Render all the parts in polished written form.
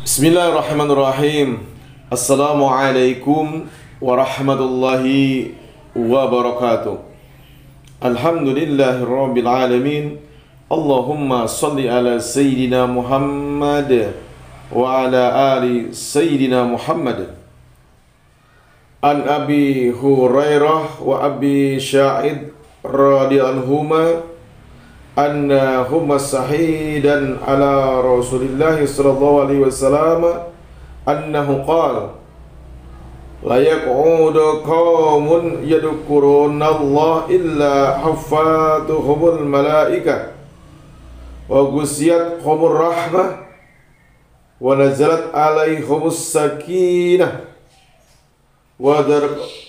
Bismillahirrahmanirrahim. Assalamualaikum warahmatullahi wabarakatuh. Alhamdulillahirabbil alamin. Allahumma salli ala sayyidina Muhammad wa ala ali sayyidina Muhammad. An Abi Hurairah wa Abi Sa'id radhiyallahu anhuma annahuma sahidan ala Rasulillah sallallahu alaihi wasallam annahu qala la yaq'udu qaumun yadhkuruna Allah illa haffatuhumul malaikah wa ghusiyatuhumur rahmah wa nazalat alaihumus sakinah wa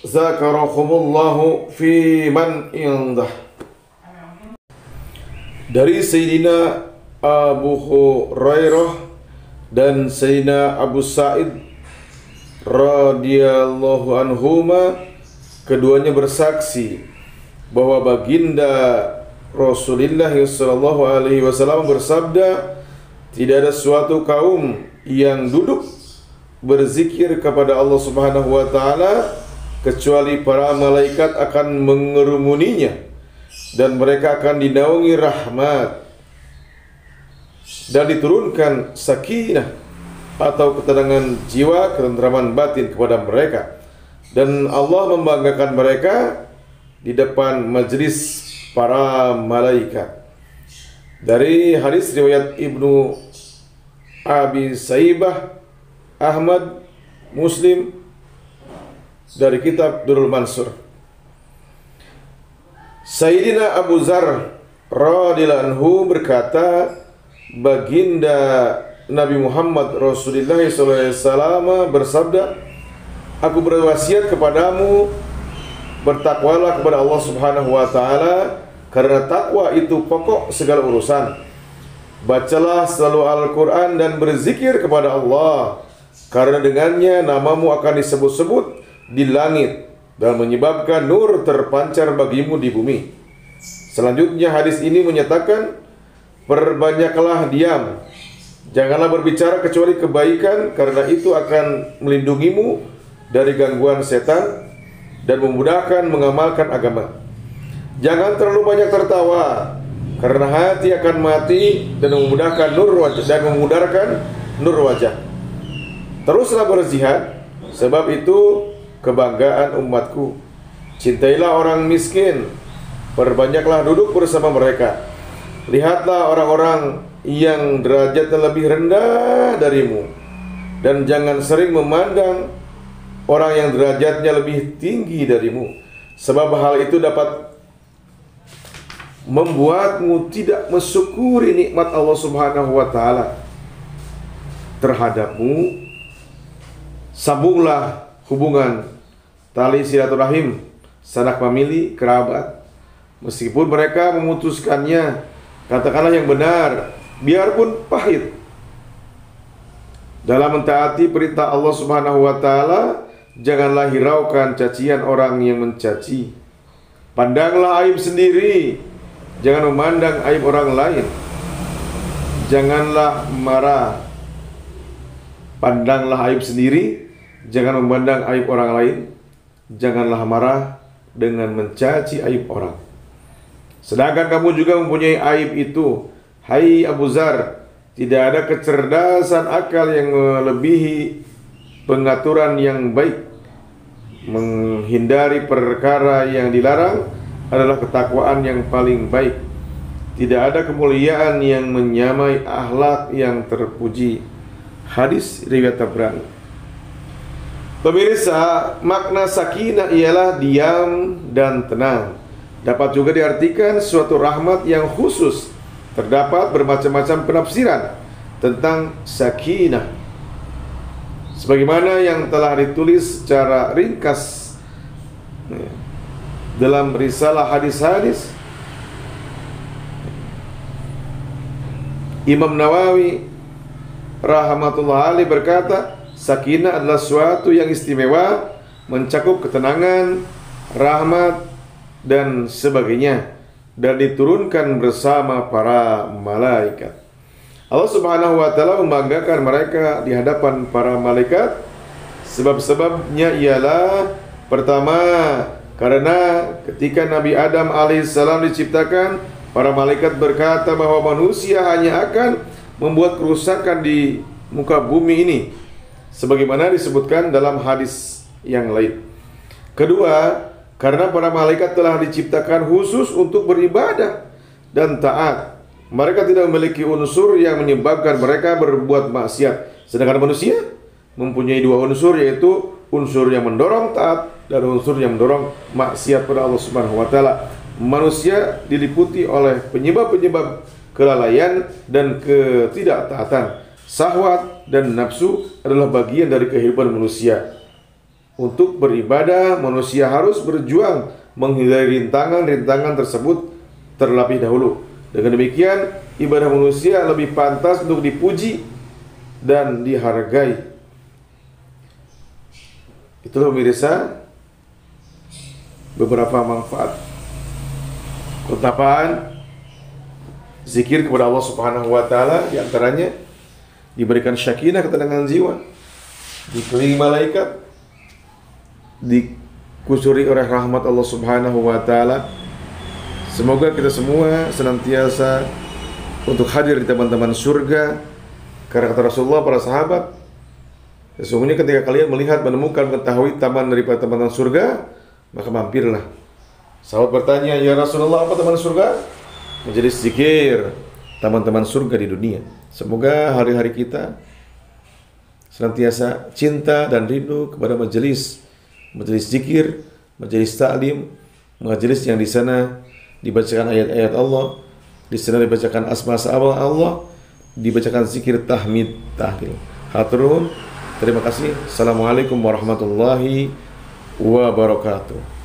zakarahumullahu fi man indah. Dari Sayyidina Abu Hurairah dan Sayyidina Abu Sa'id radhiyallahu anhuma, keduanya bersaksi bahwa baginda Rasulullah sallallahu alaihi wasallam bersabda, tidak ada suatu kaum yang duduk berzikir kepada Allah Subhanahu wa taala kecuali para malaikat akan mengerumuninya dan mereka akan dinaungi rahmat dan diturunkan sakinah atau ketenangan jiwa, ketentraman batin kepada mereka, dan Allah membanggakan mereka di depan majelis para malaikat. Dari hadis riwayat Ibnu Abi Saibah, Ahmad, Muslim, dari kitab Durrul Mansur. Sayyidina Abu Dzar radhiyallahu anhu berkata, baginda Nabi Muhammad Rasulullah SAW bersabda, aku berwasiat kepadamu, bertakwalah kepada Allah Subhanahu wa taala, karena takwa itu pokok segala urusan. Bacalah selalu Al-Quran dan berzikir kepada Allah, karena dengannya namamu akan disebut-sebut di langit dan menyebabkan nur terpancar bagimu di bumi. Selanjutnya hadis ini menyatakan, perbanyaklah diam, janganlah berbicara kecuali kebaikan, karena itu akan melindungimu dari gangguan setan dan memudahkan mengamalkan agama. Jangan terlalu banyak tertawa, karena hati akan mati dan memudahkan nur wajah Teruslah berzihad, sebab itu kebanggaan umatku. Cintailah orang miskin, perbanyaklah duduk bersama mereka. Lihatlah orang-orang yang derajatnya lebih rendah darimu, dan jangan sering memandang orang yang derajatnya lebih tinggi darimu, sebab hal itu dapat membuatmu tidak mensyukuri nikmat Allah Subhanahu wa taala terhadapmu. Sambunglah hubungan tali silaturahim, sanak famili, kerabat. Meskipun mereka memutuskannya, katakanlah yang benar, biarpun pahit. Dalam mentaati perintah Allah Subhanahu wa taala, janganlah hiraukan cacian orang yang mencaci. Pandanglah aib sendiri, jangan memandang aib orang lain. Janganlah marah. Pandanglah aib sendiri, jangan memandang aib orang lain. Janganlah marah dengan mencaci aib orang. Sedangkan kamu juga mempunyai aib itu, hai Abu Dzar. Tidak ada kecerdasan akal yang melebihi pengaturan yang baik. Menghindari perkara yang dilarang adalah ketakwaan yang paling baik. Tidak ada kemuliaan yang menyamai akhlak yang terpuji. Hadis riwayat Tabrani. Pemirsa, makna sakinah ialah diam dan tenang. Dapat juga diartikan suatu rahmat yang khusus. Terdapat bermacam-macam penafsiran tentang sakinah, sebagaimana yang telah ditulis secara ringkas dalam risalah hadis-hadis. Imam Nawawi rahmatullah alaih berkata, sakinah adalah suatu yang istimewa, mencakup ketenangan, rahmat, dan sebagainya, dan diturunkan bersama para malaikat. Allah Subhanahu wa taala membanggakan mereka di hadapan para malaikat. Sebab-sebabnya ialah pertama, karena ketika Nabi Adam alaihissalam diciptakan, para malaikat berkata bahwa manusia hanya akan membuat kerusakan di muka bumi ini, sebagaimana disebutkan dalam hadis yang lain. Kedua, karena para malaikat telah diciptakan khusus untuk beribadah dan taat. Mereka tidak memiliki unsur yang menyebabkan mereka berbuat maksiat. Sedangkan manusia mempunyai dua unsur, yaitu unsur yang mendorong taat dan unsur yang mendorong maksiat pada Allah Subhanahu wa taala. Manusia diliputi oleh penyebab-penyebab kelalaian dan ketidaktaatan. Syahwat dan nafsu adalah bagian dari kehidupan manusia. Untuk beribadah, manusia harus berjuang menghindari rintangan-rintangan tersebut terlebih dahulu. Dengan demikian, ibadah manusia lebih pantas untuk dipuji dan dihargai. Itulah pemirsa beberapa manfaat ketapaan zikir kepada Allah Subhanahu wa taala, di antaranya diberikan syakinah, ketenangan jiwa, dikelilingi malaikat, dikusuri oleh rahmat Allah Subhanahu wa taala. Semoga kita semua senantiasa untuk hadir di taman-taman surga. Karena kata Rasulullah, para sahabat, sesungguhnya ketika kalian melihat, menemukan, mengetahui taman daripada taman surga, maka mampirlah. Sahabat bertanya, ya Rasulullah, apa taman surga? Menjadi zikir taman-taman surga di dunia. Semoga hari-hari kita senantiasa cinta dan rindu kepada majelis zikir, majelis ta'lim, majelis yang di sana dibacakan ayat-ayat Allah, di sana dibacakan asma-asma Allah, dibacakan zikir, tahmid, tahlil. Haturun, terima kasih. Assalamualaikum warahmatullahi wabarakatuh.